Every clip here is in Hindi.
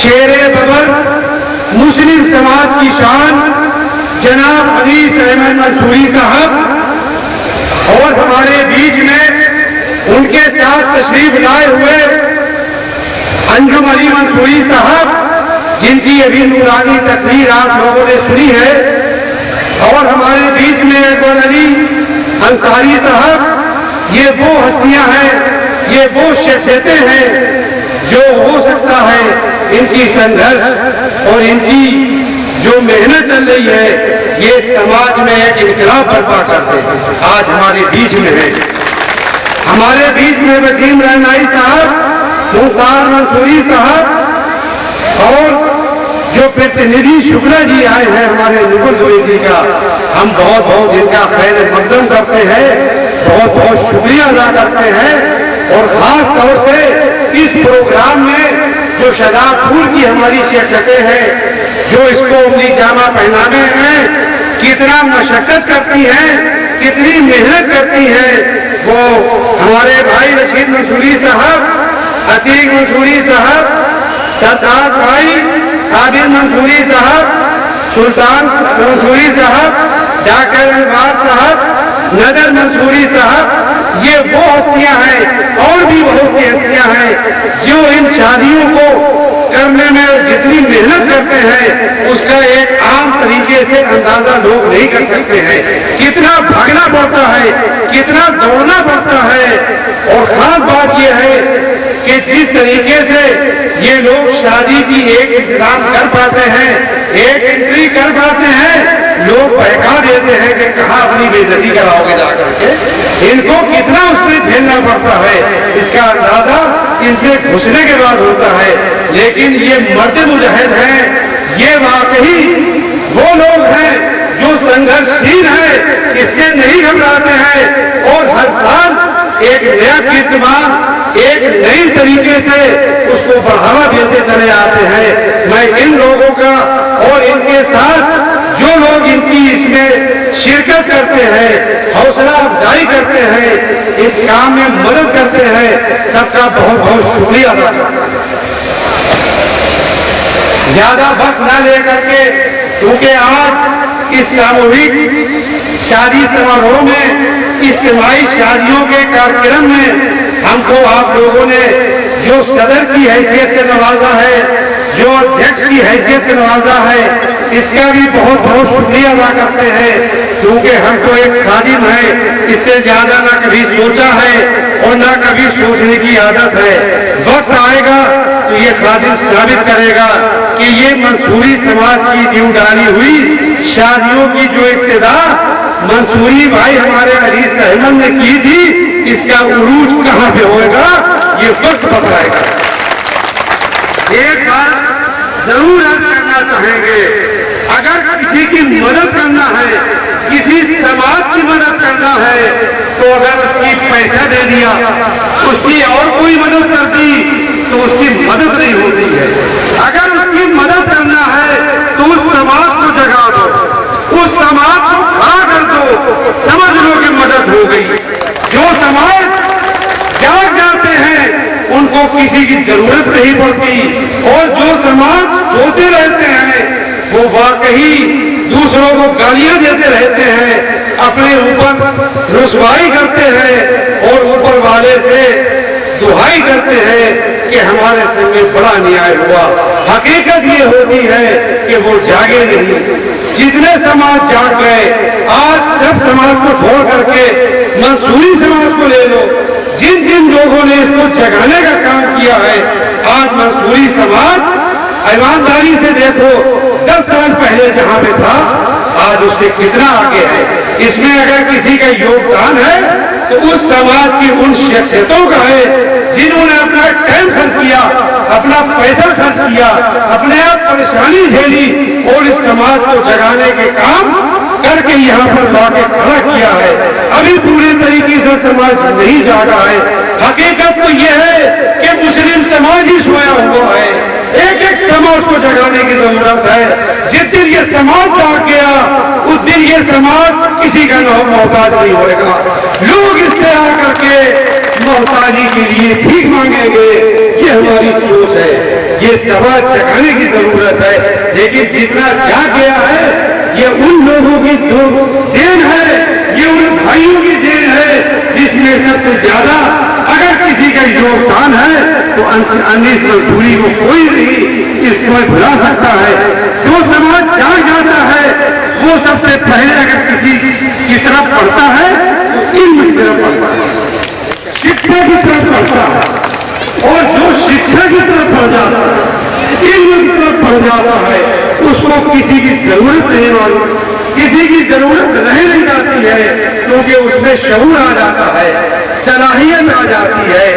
शेरे बबर मुस्लिम समाज की शान जनाब अनीस अहमद मंसूरी साहब, और हमारे बीच में उनके साथ तशरीफ लाए हुए अंजुम अली मंसूरी साहब, जिनकी अभी नूरानी तकरीर आप लोगों ने सुनी है, और हमारे बीच में अकबर अली अंसारी साहब। ये वो हस्तियां हैं, ये वो शख्सियतें हैं जो हो सकता है इनकी संघर्ष और इनकी जो मेहनत चल रही है ये समाज में एक इनकलाब बर्पा करते हैं। आज हमारे बीच में है, हमारे बीच में वसीम रहनाई साहब, मुख्तार मंसूरी साहब, और जो प्रतिनिधि शुक्ला जी आए हैं हमारे नुगल द्विवेदी का, हम बहुत बहुत इनका खैर मकदम करते हैं, बहुत बहुत शुक्रिया अदा करते हैं। और खास तौर से इस प्रोग्राम में जो शाहजहांपुर की हमारी शख्सियतें हैं, जो इसको उंगली जामा पहनाने हैं, कितना मशक्कत करती हैं, कितनी मेहनत करती हैं, वो हमारे भाई रशीद मंसूरी साहब, अतीक मंसूरी साहब, सरताज भाई काबिल मंसूरी साहब, सुल्तान मंसूरी साहब, डॉक्टर अनवार साहब, नदर मंसूरी साहब, ये वो हस्तियां हैं और भी बहुत सी हस्तियां हैं जो इन शादियों को करने में जितनी मेहनत करते हैं उसका एक आम तरीके से अंदाजा लोग नहीं कर सकते हैं। कितना भागना पड़ता है, कितना दौड़ना पड़ता है। और खास बात यह है कि जिस तरीके से ये लोग शादी की एक इंतजाम कर पाते हैं, एक एंट्री कर पाते हैं, लोग बहका देते हैं कि कहाँ अपनी बेइज्जती कराओगे जाकर के। इनको कितना उसमें झेलना पड़ता है इसका अंदाजा इनमें घुसने के बाद होता है। लेकिन ये मर्द मुजाहिद हैं, ये वाकई वो लोग हैं जो संघर्षशील हैं, इससे नहीं घबराते हैं और हर साल एक नया कीर्तिमान एक नई तरीके से उसको बढ़ावा देते चले आते हैं। मैं इन लोगों का और इनके साथ जो लोग इनकी इसमें शिरकत करते हैं, हौसला अफजाई करते हैं, इस काम में मदद करते हैं, सबका बहुत बहुत शुक्रिया अदा करता हूं। ज्यादा वक्त न लेकर के, क्योंकि आज इस सामूहिक शादी समारोह में, इज्तिमाई शादियों के कार्यक्रम में हमको आप लोगों ने जो सदर की हैसियत से नवाजा है, जो अध्यक्ष की हैसियत से नवाजा है, इसका भी बहुत बहुत शुक्रिया अदा करते हैं। क्योंकि हम तो एक खादिम है, इससे ज्यादा ना कभी सोचा है और ना कभी सोचने की आदत है। वक्त आएगा तो ये खादिम साबित करेगा कि ये मंसूरी समाज की नींव डाली हुई शादियों की जो इब्तिदा मंसूरी भाई हमारे अनीस अहमद ने की थी, इसका उरूज कहां पे होगा ये वक्त बताएगा। एक बात जरूर अर्ज करना चाहेंगे, अगर किसी की मदद करना है, किसी समाज की मदद करना है, तो अगर उसकी पैसा दे दिया, उसकी और कोई मदद कर दी तो उसकी मदद नहीं होती है। अगर उसकी मदद करना है तो उस समाज को जगा दो, उस समाज को खड़ा कर दो, समझ लो कि मदद हो गई। जो समाज जाग जाते हैं उनको किसी की जरूरत नहीं पड़ती, और जो समाज सोते रहते हैं वो वाकई दूसरों को गालियां देते रहते हैं, अपने ऊपर रुसवाई करते हैं और ऊपर वाले से दुहाई करते हैं कि हमारे संग में बड़ा अन्याय हुआ। हकीकत ये होती है कि वो जागे नहीं। जितने समाज जाग गए, आज सब समाज को छोड़ करके मंसूरी समाज को ले लो। जिन जिन लोगों ने इसको जगाने का काम किया है, आज मंसूरी समाज ईमानदारी से देखो 10 साल पहले जहां पे था आज उससे कितना आगे है। इसमें अगर किसी का योगदान है तो उस समाज की उन शख्सियतों का है जिन्होंने अपना टाइम खर्च किया, अपना पैसा खर्च किया, अपने आप परेशानी झेली और इस समाज को जगाने के काम करके यहाँ पर लाके खड़ा किया है। अभी पूरे तरीके से समाज नहीं जागा है। हकीकत तो यह है कि मुस्लिम समाज ही सोया हुआ है। एक एक समाज को जगाने की जरूरत है। जिस दिन ये समाज जाग गया उस दिन ये समाज किसी का मोहताज नहीं होगा। लोग इससे आकर के मोहताजी के लिए भीख मांगेंगे। ये हमारी सोच है, ये समाज जगाने की जरूरत है। लेकिन जितना क्या गया है ये उन लोगों की देन है, ये उन भाइयों की देन है जिसमें सबसे ज्यादा अगर किसी का योगदान है तो अनीस मंसूरी को कोई नहीं इसको भुला सकता है। जो समाज जाग जाता है वो सबसे पहले अगर किसी की तरफ पढ़ता है तो इल्म की तरफ पढ़ता है, शिक्षा की तरफ पढ़ता है। और जो शिक्षा की तरफ पढ़ जाता है, इल्म की तरफ पढ़ जाता है, उसको किसी की जरूरत नहीं होती, किसी की जरूरत नहीं जाती है, क्योंकि उसमें शऊर आ जाता है, सलाहियत आ जाती है,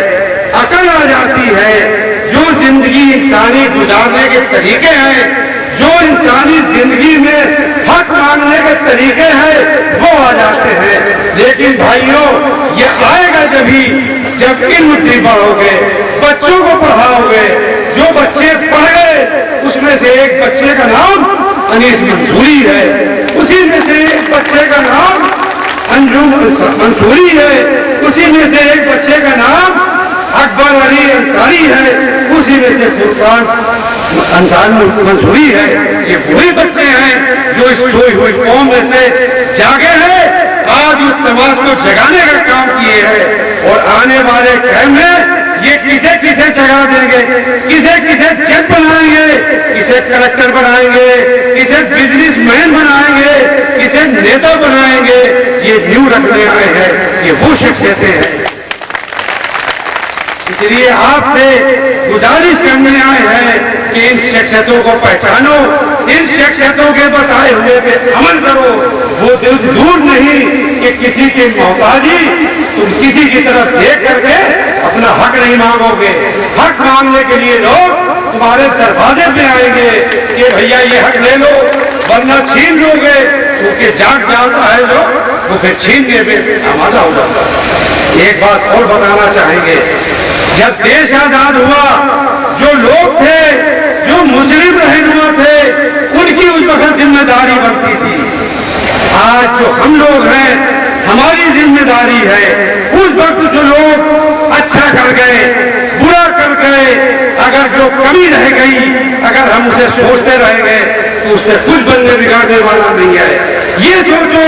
अकल आ जाती है। जो जिंदगी इंसानी गुजारने के तरीके हैं, जो इंसानी जिंदगी में हक मांगने के तरीके हैं, वो आ जाते हैं। लेकिन भाइयों ये आएगा जब इल्म पढ़ोगे, बच्चों को पढ़ाओगे। जो बच्चे पढ़ गए उसमें से एक बच्चे का नाम अनीस मंसूरी है, उसी में से एक बच्चे का नाम अंजुम मंसूरी है, उसी में से एक बच्चे का नाम अकबर अली अंसारी है, उसी में से फुरकान अंसार मंसूरी है। ये वही बच्चे हैं जो इस सोई हुई कौम में से जागे हैं, आज उस समाज को जगाने का काम किए हैं। और आने वाले टाइम में ये किसे किसे जगा देंगे, किसे किसे जज बनाएंगे, किसे कलेक्टर बनाएंगे, किसे बिजनेसमैन बनाएंगे, किसे नेता बनाएंगे, ये न्यू रखने आए हैं, ये वो शख्सियतें हैं। इसलिए आपसे गुजारिश करने आए हैं कि इन शख्सियतों को पहचानो, इन शख्सियतों के बताए हुए पे अमल करो। वो दूर नहीं कि किसी की मोहताजी तुम किसी की तरफ देख करके अपना हक नहीं मांगोगे। हक मांगने के लिए लोग तुम्हारे दरवाजे पे आएंगे कि भैया ये हक ले लो, वरना छीन लोगे, क्योंकि जाग जाता है जो वो फिर छीनने में आमादा हो जाता है। एक बात और बताना चाहेंगे, जब देश आजाद हुआ जो लोग थे, जो मुस्लिम रहनुमा थे, उनकी उस वक्त जिम्मेदारी बनती थी। आज जो हम लोग हैं हमारी जिम्मेदारी है, उस वक्त जो लोग अच्छा कर गए, बुरा कर गए, अगर जो कमी रह गई, अगर हम उसे सोचते रह गए तो उससे कुछ बनने बिगाड़ने वाला नहीं है। ये सोचो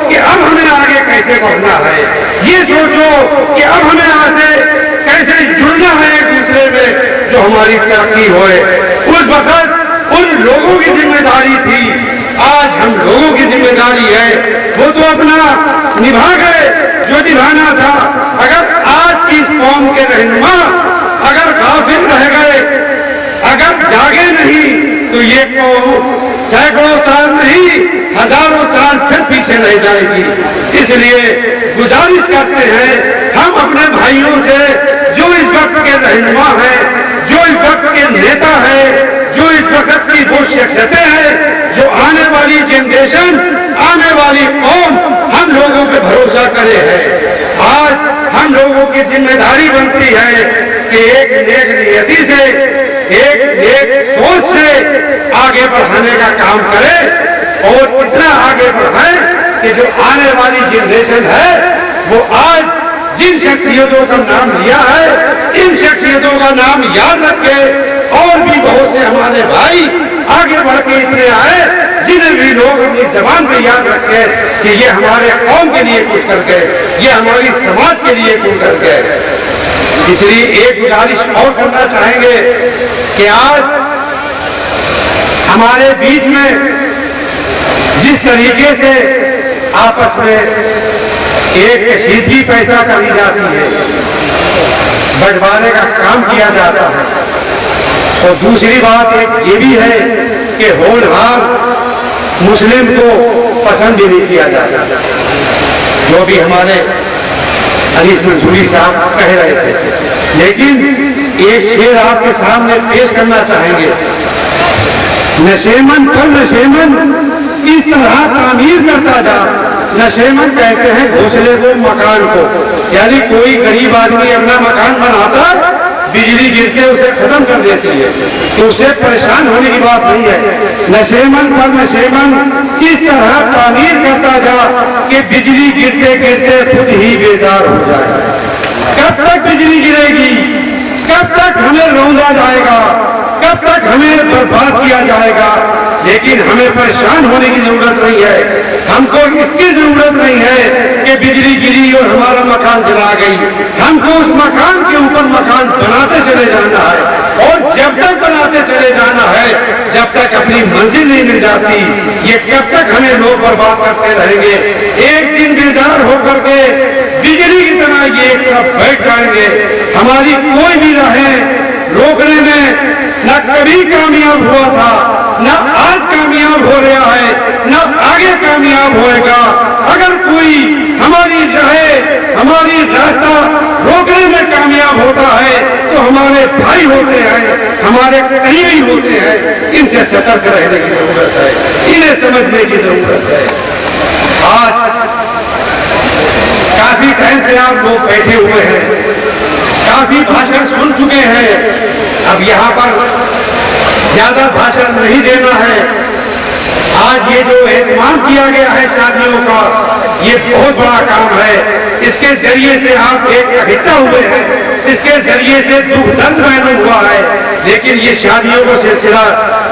कि अब हमें आगे कैसे बढ़ना है, ये सोचो कि अब हमें आगे कैसे जुड़ना है एक दूसरे में जो हमारी तरक्की होए। उस वक्त उन लोगों की जिम्मेदारी थी, आज हम लोगों की जिम्मेदारी है। वो तो अपना निभा गए जो निभाना था। अगर आज की इस कौम के रहनुमा अगर गाफिल रह गए, अगर जागे नहीं, तो ये कौम सैकड़ों साल नहीं हजारों साल फिर पीछे रह जाएगी। इसलिए गुजारिश करते हैं हम अपने भाइयों से, जो इस वक्त के रहनुमा हैं, जो इस वक्त के नेता हैं, जो इस वक्त की वो शख्सियतें हैं, जो आने वाली जनरेशन, आने वाली कौम हम लोगों पे भरोसा करे है। आज हम लोगों की जिम्मेदारी बनती है कि एक नेक नियति से, एक नेक सोच से आगे बढ़ाने का काम करें और इतना आगे बढ़ाएं कि जो आने वाली जनरेशन है वो आज जिन शख्सियतों का नाम लिया है, इन शख्सियतों का नाम याद रखे। और भी बहुत से हमारे भाई आगे बढ़ के इतने आए जिन्हें भी लोग अपनी जबान पे याद रखे कि ये हमारे कौम के लिए कुछ कर गए, ये हमारी समाज के लिए कुछ कर गए। इसलिए एक गुजारिश और करना चाहेंगे कि आज हमारे बीच में जिस तरीके से आपस में एक कशीदगी पैदा करी जाती है, बंटवारे का काम किया जाता है, और दूसरी बात एक ये भी है कि होनहार मुस्लिम को पसंद भी नहीं किया जाता, जो भी हमारे अनीस मंसूरी साहब कह रहे थे। लेकिन एक शेर आपके सामने पेश करना चाहेंगे, नशेमन पर नशेमन इस तरह तामीर करता जा। नशेमन कहते हैं घोंसले को, मकान को, यानी कोई गरीब आदमी अपना मकान बनाता, बिजली गिरते उसे खत्म कर देती है, तो उसे परेशान होने की बात नहीं है। नशेमन पर नशेमन इस तरह तामीर करता जा कि बिजली गिरते गिरते खुद ही बेजार हो जाए। कब तक बिजली गिरेगी, कब तक हमें रौंदा जाएगा, कब तक हमें बर्बाद किया जाएगा। लेकिन हमें परेशान होने की जरूरत नहीं है, हमको इसकी जरूरत नहीं है कि बिजली गिरी और हमारा मकान जला गई। हमको उस मकान के ऊपर मकान बनाते चले जाना है और जब तक बनाते चले जाना है जब तक अपनी मंजिल नहीं मिल जाती, ये कब तक हमें लोग बर्बाद करते रहेंगे। एक दिन बेजार होकर के बिजली की तरह ये एक तरफ बैठ जाएंगे। हमारी कोई भी राहें रोकने में न कभी कामयाब हुआ था, न आज कामयाब हो रहा है, न आगे कामयाब होएगा। अगर कोई हमारी हमारी रास्ता रोकने में कामयाब होता है तो हमारे भाई होते हैं, हमारे करीबी होते हैं। इनसे सतर्क रहने की जरूरत है, इन्हें समझने की जरूरत है। आज काफी टाइम से आप लोग बैठे हुए हैं, काफी भाषण सुन चुके हैं। अब यहाँ पर ज्यादा भाषण नहीं देना है। आज ये जो एहतमाम किया गया है शादियों का, ये बहुत बड़ा काम है। इसके जरिए से आप एक इकट्ठा हुए हैं, इसके जरिए से दुख दर्द मालूम हुआ है। लेकिन ये शादियों का सिलसिला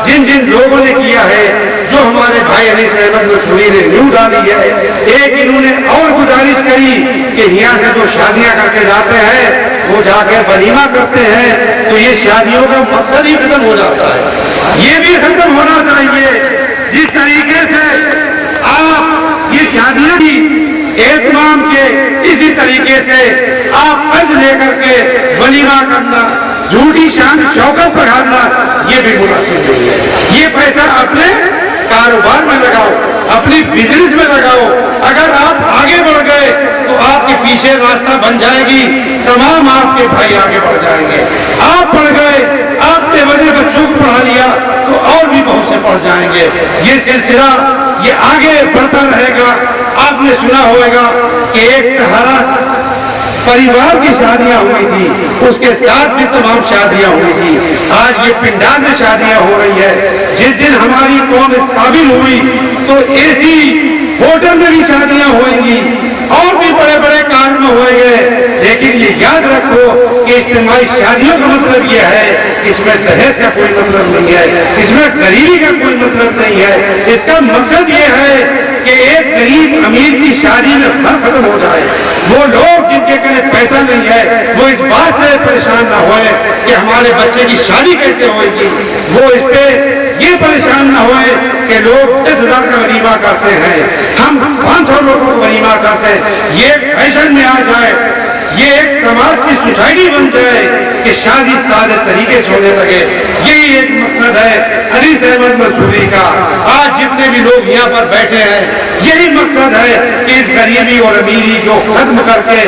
जिन जिन लोगों ने किया है, जो हमारे भाई अनीस अहमद मंसूरी ने न्यूज डाली है, एक इन्होंने और गुजारिश करी कि यहाँ से जो शादियां करके जाते हैं वो जाके वलीमा करते हैं, तो ये शादियों का मकसद ही खत्म हो जाता है। ये भी खत्म होना चाहिए। जिस तरीके से आप ये शादियां भी एहतमाम के, इसी तरीके से आप कर्ज लेकर के वलीमा करना, झूठी शान शौकत पढ़ाना, ये भी मुनासिब नहीं है। ये पैसा अपने कारोबार में लगाओ, अपनी बिजनेस में लगाओ। अगर आप आगे बढ़ गए तो आपके पीछे रास्ता बन जाएगी, तमाम आपके भाई आगे बढ़ जाएंगे। आप बढ़ गए, आपने बड़े बच्चों को पढ़ा लिया तो और भी बहुत से पढ़ जाएंगे। ये सिलसिला ये आगे बढ़ता रहेगा। आपने सुना होगा कि एक सहारा परिवार की शादियां हुई थी, उसके साथ भी तमाम शादियां हुई थी। आज ये पिंडार में शादियां हो रही है। जिस दिन हमारी कौम इस काबिल हुई तो ऐसी होटल में भी शादियां होंगी और भी बड़े बड़े कार्य में होंगे। लेकिन ये याद रखो कि इज्तिमाई शादियों का मतलब ये है कि इसमें दहेज का कोई मतलब नहीं है, इसमें गरीबी का कोई मतलब नहीं है। इसका मकसद ये है कि एक गरीब अमीर की शादी में फर्क खत्म हो जाए। वो लोग जिनके कने पैसा नहीं है वो इस बात से परेशान ना होए कि हमारे बच्चे की शादी कैसे होगी, वो इस पे ये परेशान ना होए कि लोग 10,000 का वलीमा करते हैं, हम 500 लोगों को वलीमा करते हैं। ये फैशन में आ जाए, ये एक समाज की सोसाइटी बन जाए कि शादी सादे तरीके से होने लगे। यही एक मकसद है अनीस अहमद मंसूरी का। आज जितने भी लोग यहाँ पर बैठे हैं, यही मकसद है कि इस गरीबी और अमीरी को खत्म करके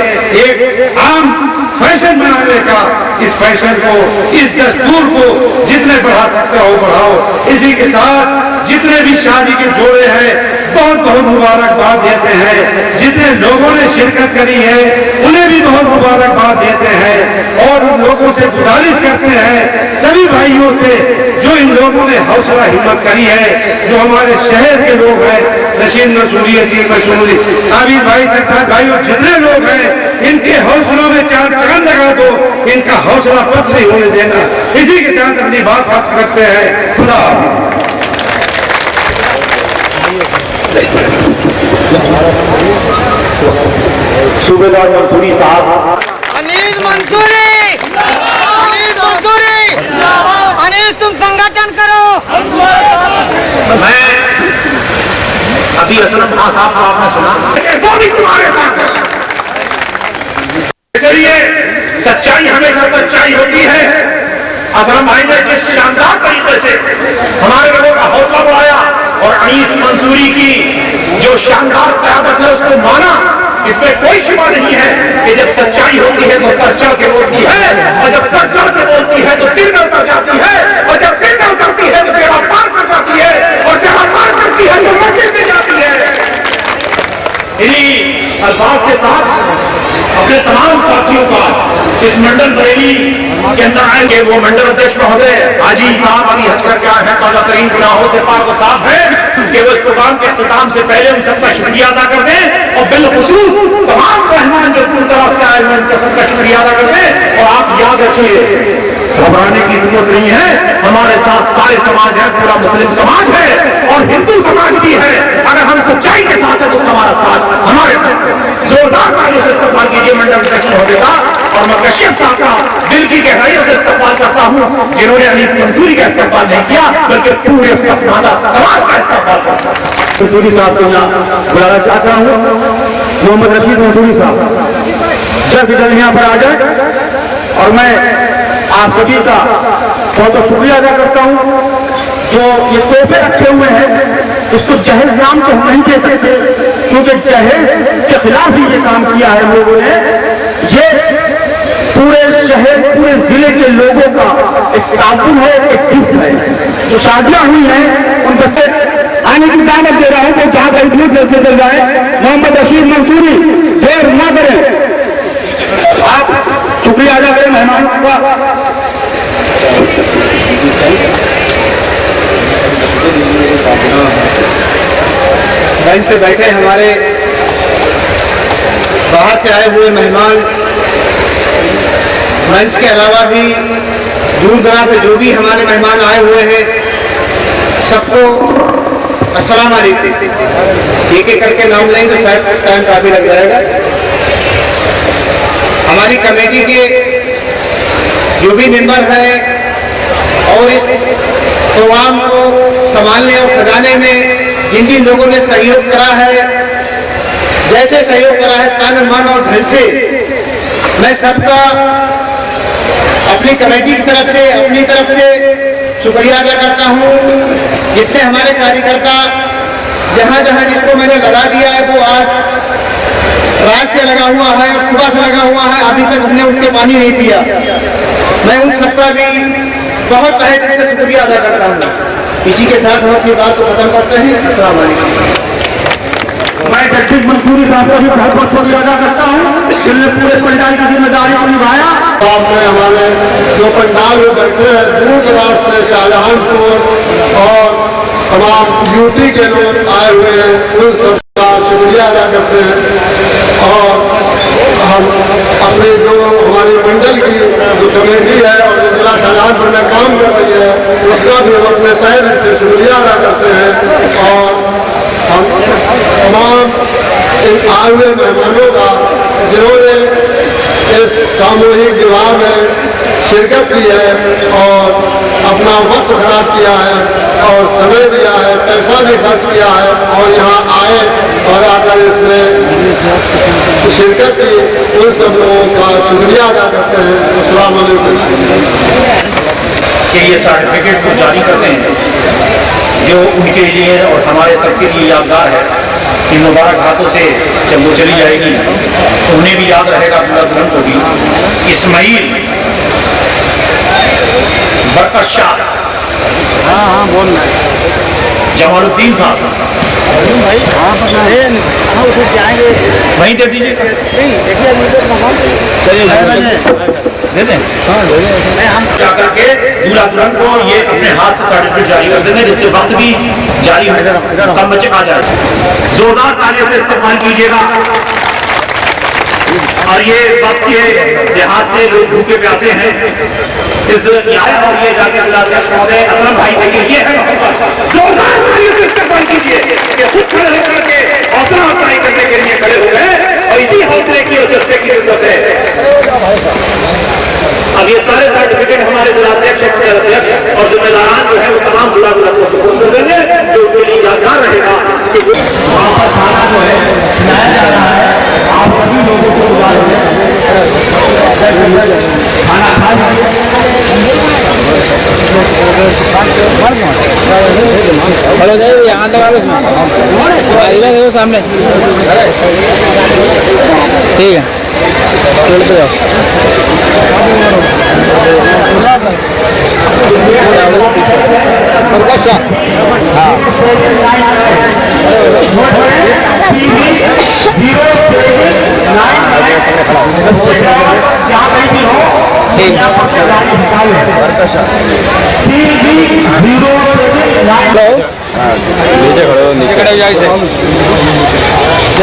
एक आम फैशन बनाने का, इस फैशन को, इस दस्तूर को जितने बढ़ा सकते हो बढ़ाओ। इसी के साथ जितने भी शादी के जोड़े हैं बहुत बहुत मुबारकबाद देते हैं। जितने लोगों ने शिरकत करी है उन्हें भी बहुत मुबारकबाद देते हैं और उन लोगों से गुजारिश करते हैं, सभी भाइयों से जो इन लोगों ने हौसला हिम्मत करी है, जो हमारे शहर के लोग हैं, नशीन मंसूरी, अतीक मंसूरी, आबिद भाई, सत्तार भाई और जितने लोग हैं, इनके हौसलों में चार चांद लगा दो, इनका हौसला पस्त नहीं होने देना। इसी के साथ अपनी बात खत्म करते हैं। खुदा सूबेदार मंसूरी साहब। अनीस मंसूरी, अनीस मंसूरी, अनीस तुम संगठन करो। मैं अभी असलम खान साहब को आपने सुना, वो भी तुम्हारे साथ है। इसलिए सच्चाई हमेशा सच्चाई होती है। असलम भाई ने जिस शानदार तरीके से हमारे लोगों का हौसला बढ़ाया और अनीस मंसूरी की जो शानदार क़यादत है उसको माना, इसमें कोई शुबा नहीं है कि जब सच्चाई होती है तो सर चढ़ के बोलती है, और जब सर चढ़ के बोलती है तो दिल में उतर जाती है, और जब दिल में उतरती है तो बेड़ा पार कर जाती है, और बेड़ा पार करती है तो मंजिल में जाती है। इन्हीं अल्फाज के साथ अपने तमाम साथियों का इस मंडल बरेली के अंदर आएंगे वो मंडल अध्यक्ष महोदय हाजी साहब अभी हज करके आए हैं, ताजा तरीन गुनाहों से पाक और साफ है कि वो इस प्रोग्राम के इख्तिताम से पहले उन सबका शुक्रिया अदा कर दें और बिलखुसूस तमाम मेहमान जो पूरी तरह से आए हुए उनका सबका शुक्रिया अदा कर दें। और आप याद रखिए, घबराने की जरूरत नहीं है, हमारे साथ सारे समाज है, पूरा मुस्लिम समाज है और हिंदू समाज भी है। अगर हम सच्चाई के साथ है तो हमारा साथ हमारे साथ जोरदार तालियों से इस्तेमाल कीजिए मंडल अध्यक्ष महोदय का। और मैं कश्यप साहब का दिल की गहराइयों से इस्तेमाल करता हूँ जिन्होंने अनीस मंसूरी का इस्तेमाल नहीं किया बल्कि पूरे पसमानदा समाज का इस्तेमाल करता है। मंसूरी साहब को यहाँ बुलाना चाहता हूँ, मोहम्मद रशीद मंसूरी साहब जल्द से जल्द यहाँ पर आ जाए। और मैं आप सभी का बहुत बहुत शुक्रिया अदा करता हूँ। जो ये तोहफे रखे हुए हैं इसको जहेज नाम तो हम नहीं दे सकते क्योंकि जहेज के खिलाफ ही ये काम किया है लोगों ने। ये पूरे शहर पूरे जिले के लोगों का एक ताउन है, एक गिफ्ट है। जो शादियां हुई हैं उन बच्चे आने की दावत दे रहा हूं कि जहां कहीं भी जैसे चल जाए। मोहम्मद रशीद मंसूरी देर न करें, आप शुक्रिया अदा करें मेहमानों का। बेंच पे बैठे हमारे बाहर से आए हुए मेहमान, मंच के अलावा भी दूर दराज से जो भी हमारे मेहमान आए हुए हैं, सबको अस्सलाम वालेकुम। एक एक करके नाम लेंगे तो शायद टाइम काफी लग जाएगा। हमारी कमेटी के जो भी मेंबर हैं और इस प्रोग्राम को संभालने और सजाने में जिन जिन लोगों ने सहयोग करा है, जैसे सहयोग करा है तन मन और धन से, मैं सबका अपनी कमेटी की तरफ से अपनी तरफ से शुक्रिया अदा करता हूँ। जितने हमारे कार्यकर्ता जहाँ जहाँ जिसको मैंने लगा दिया है वो आज रात से लगा हुआ है और सुबह से लगा हुआ है, अभी तक हमने उनके पानी नहीं पिया। मैं उन सबका भी बहुत तहे दिल से शुक्रिया अदा करता हूँ। इसी के साथ हम अपनी बात को खत्म करते हैं। अस्सलाम वालेकुम। मैं जगदीश मंसूरी साहब का भी बहुत बहुत शुक्रिया अदा करता हूँ जिन्होंने पूरे पंडाल की जिम्मेदारी को निभाया। आपने हमारे जो पंडाल में बैठे हैं दूर दराज से शाहजहानपुर और तमाम यूपी के लोग आए हुए हैं, उन सबका शुक्रिया अदा करते हैं। और हम अपने जो हमारी मंडल की जो कमेटी है और जो जिला शाहजहानपुर में काम कर रही है उसका भी हम अपने तहे दिल से शुक्रिया अदा करते हैं। और हम तमाम इन आए हुए मेहमानों का जिन्होंने इस सामूहिक विवाह में शिरकत की है और अपना वक्त खराब किया है और समय दिया है, पैसा भी खर्च किया है और यहाँ आए और आकर इसमें शिरकत की, उन सब लोगों का शुक्रिया अदा करते हैं। अस्सलाम वालेकुम। कि ये सर्टिफिकेट को जारी करते हैं जो उनके लिए और हमारे सबके लिए यादगार है। इन मुबारक हाथों से जब वो चली जाएगी तो उन्हें भी याद रहेगा, पूरा दुल्हन को भी। इस्माइल बरकत शाह, हाँ बोल जमालुद्दीन साहब भाई, हाँ पता है उधर जाएंगे वहीं दे दीजिए। दे दें हम जाकर के दूल्हा दुल्हन को ये अपने हाथ से सर्टिफिकेट जारी कर देंगे जिससे वक्त भी जारी हो कम बचे आ जाए। जोरदार तालियों से इस्तेमाल कीजिएगा। और ये वक्त के लिहाज से लोग भूखे प्यासे हैं इस न्याय और ये जाके जिलाध्यक्ष महोदय असलम भाई देखिए ये है जोरदार तालियों से इस्तेमाल कीजिए कि खुद खड़े होकर के हौसला अफजाई करने के लिए खड़े हो गए और इसी हौसले की और जज्बे की जरूरत है। अब ये सारे सर्टिफिकेट हमारे जिलाध्यक्ष और जिम्मेदारान जो है वो तमाम बुला बुला को सपोर्ट कर देंगे जो उनके लिए यादगार रहेगा। वहाँ पर खाना जो है खिलाया जा रहा है, आप सभी लोगों को बुला रहे खाना खा खड़े हो जाए, यहाँ तक आ लो, इधर देखो सामने, ठीक है रोड पे जाओ। हाँ नीचे खड़े हो, नीचे खड़े हो जाए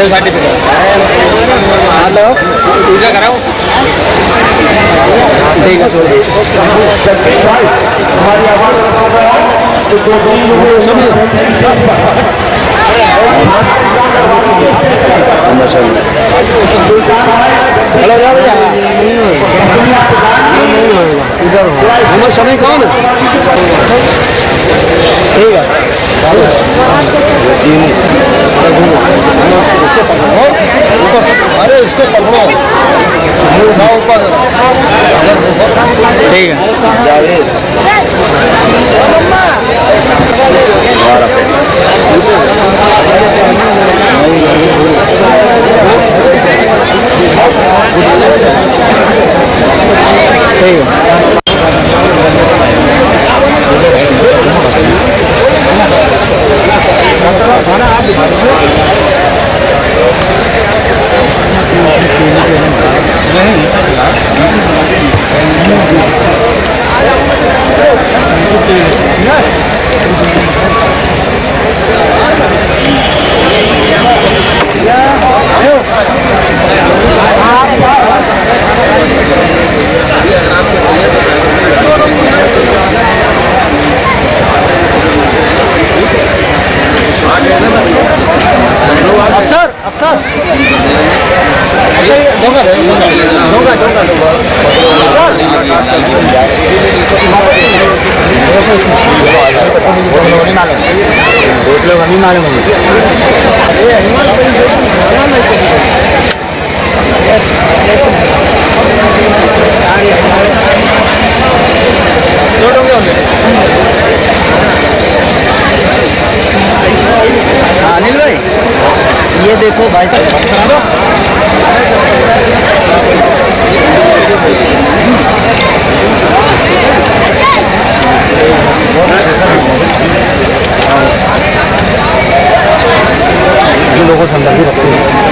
सर्टिफिकेट हेलो पूजा कराओ ठीक है हेलो जाओ भैया मोहम्मद शमी कौन है ठीक है अरे इसको पकड़ो उठाओ ऊपर ठीक है ठीक है अनिल भाई ये देखो भाई लोगों से अंदर भी रखते हैं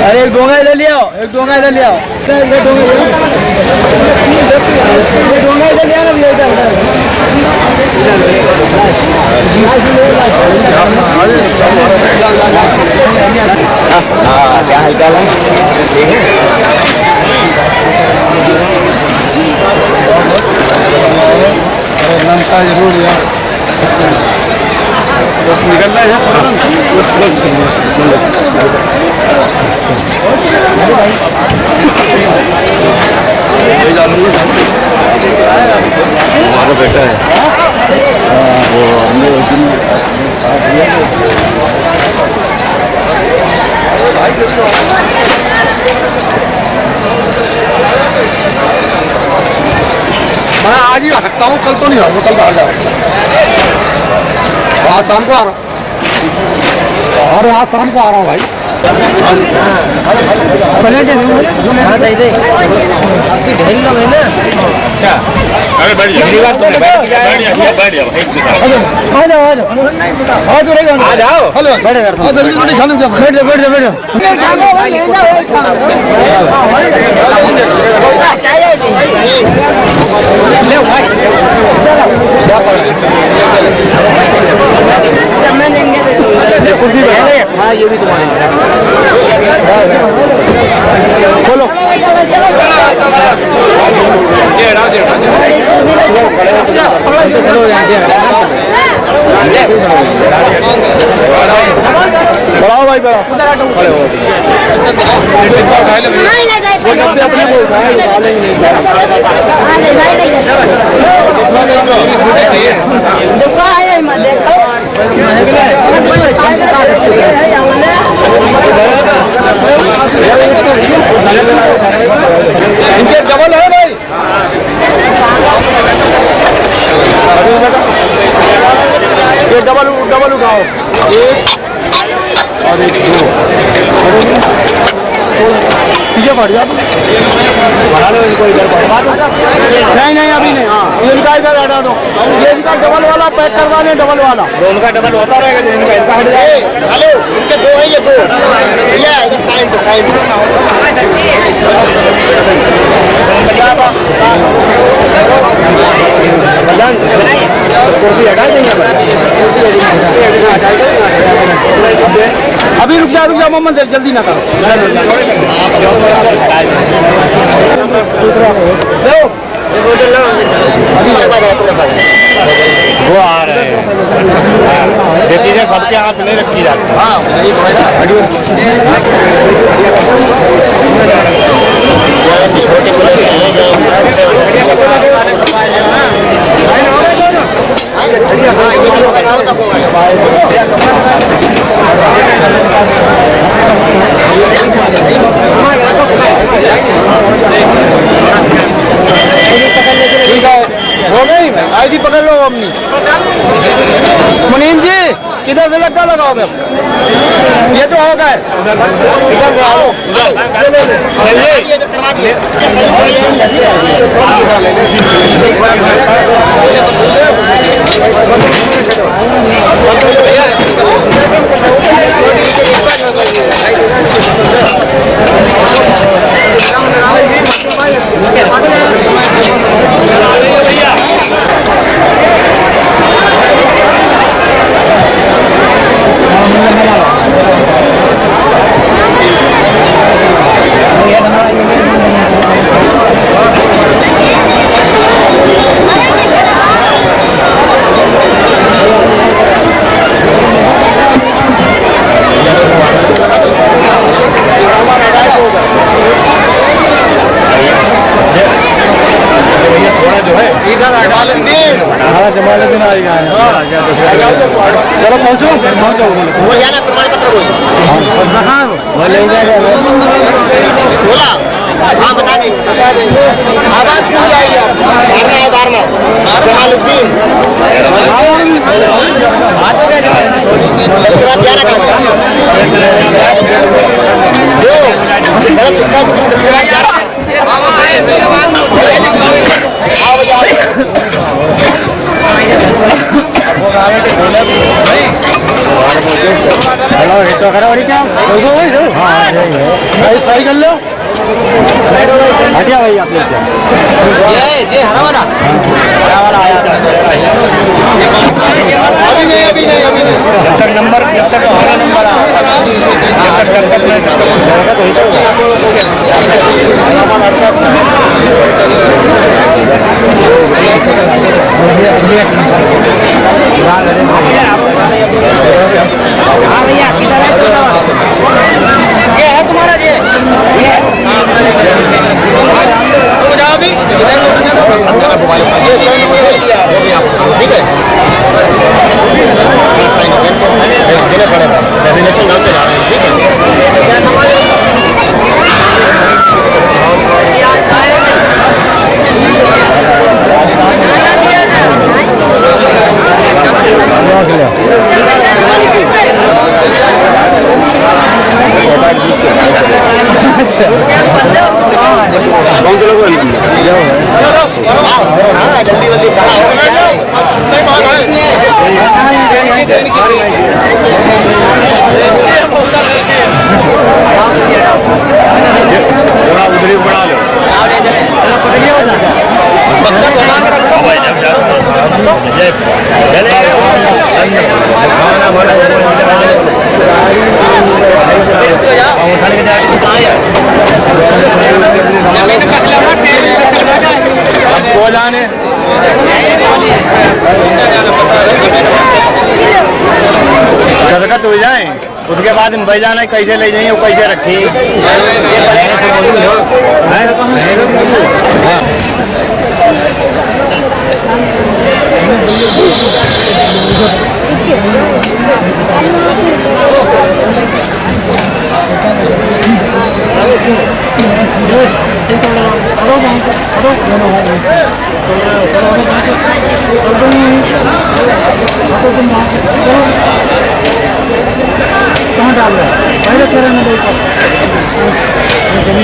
अरे एक डोंगा इधर ले आओ एक डोंगा इधर ले आओ ये डोंगा इधर ले आओ ना क्या हाल चाल है ठीक है नमस्कार जरूर यार निकलना है हमारा बेटा है वो हमने एक दिन मैं आज ही आ सकता हूँ कल तो नहीं आ कल बाहर जाऊँ आज शाम को आ रहा हूँ अरे आज शाम को आ रहा हूँ भाई आपकी बहन का है ना क्या अरे बैठ जाओ आ जाओ आ जाओ हेलो बैठ कुर्सी हाँ ये भी तुम्हारी खोलो बढ़ाओ भाई बढ़ाओ इनके डबल है भाई ये डबल उठाओ एक और एक दो ये बढ़ जा बढ़ा लो इनको इधर बढ़वा दो। नहीं अभी नहीं। हाँ इनका इधर हटा दो। ये इनका डबल वाला पैक करवा दें, डबल वाला उनका डबल होता रहेगा। इनका हट जाए। हेलो इनके दो है, ये दो भैया इधर साइन पे साइन अभी रुक जा मोहम्मद जल्दी ना करो। वो आ रहे हैं देखिए सबके हाथ नहीं रखी जाती। हाँ हो गई आईडी पकड़ लो अपनी। मुनीम जी किधर से लगा लगाओगे? ये तो हो गए इधर आओ। जमालुद्दीन आ गया। चलो पहुँचो वो जाना प्रमाण पत्र वो ले जाएगा 16। हाँ बता देंगे आवाज क्यों जाएगी बार में जमालुद्दीन उसके बाद जाना कहाँ हेलो हिट करो और क्या ट्राई कर लो। हटिया भाई आप लोग ये हरा वाला आया अभी नहीं जब तक नंबर जब तक हमारा नंबर ये है तुम्हारा ये ठीक है देने पड़ेगा रिलेशन डालते जा रहे हैं। ठीक है जल्दी जल्दी उधर बढ़ा लो हो जाए उसके बाद इन भाई जाना कैसे ले जाइए वो कैसे रखी कहाँ डाल रहे हैं पहले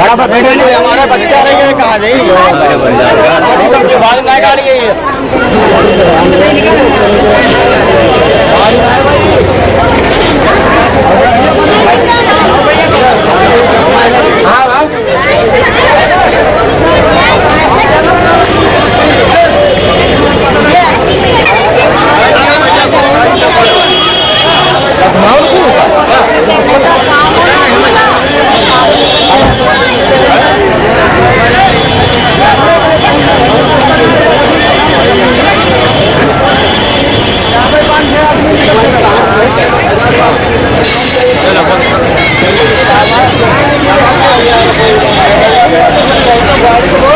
हमारा बच्चा रहेगा कहाँ जाएगी बाद में गाड़ी गई गाड़ी